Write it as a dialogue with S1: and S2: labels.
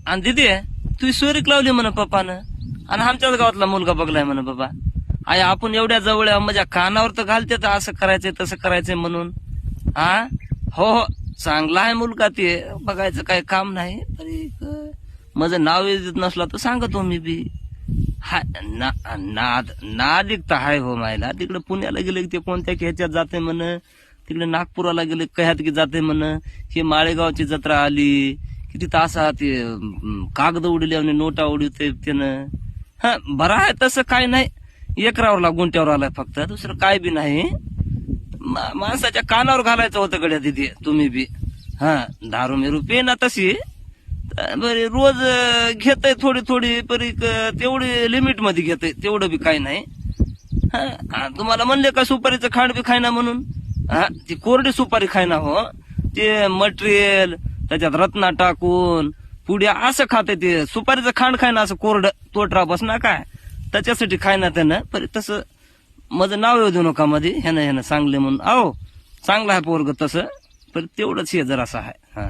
S1: आणि दिदी तू सोयरीक लावली म्हण पप्पानं आणि आमच्याच गावातला मुलगा बघलाय म्हण बाबा. आई आपण एवढ्या जवळ आहे, माझ्या कानावर तर घालते तर असं करायचंय तसं करायचंय म्हणून. हा हो हो चांगला आहे मुलगा, ते बघायचं काही काम नाही. तरी माझं नाव येत नसला तर सांगतो मी बी. हा नादिक तर हाय हो मायला. तिकडे पुण्याला गेले ते कोणत्या ह्याच्यात जाते म्हण, तिकडे नागपुराला गेले कह्यात की जाते म्हण. हे माळेगावची जत्रा आली की तिथं असा ते कागद उडले आणि नोटा उडवते त्यानं. हा बरं आहे तसं काय नाही, एकरावरला गुंट्यावर आलाय फक्त, दुसरं काय बी नाही. माणसाच्या कानावर घालायचं होतं गड्या तिथे तुम्ही बी. हा दारू मिरू पे ना तशी बरे रोज घेतय थोडी थोडी परी तेवढी लिमिट मध्ये घेतय, तेवढं बी काही नाही. हा तुम्हाला म्हणले का सुपारीचं खांड बी खायना म्हणून. हा ती कोरडी सुपारी खायना हो, ते मटेरियल त्याच्यात रत्ना टाकून पुढे असं खाते. ते सुपारीचं खांड खायना असं कोरड तोटरा बस ना काय त्याच्यासाठी खायना त्यानं. पर तसं माझं नाव येऊ देऊ नका मध्ये, ह्यानं सांगले म्हणून. अहो चांगला आहे पोरग तसं, पण तेवढंच हे जर असं आहे. हा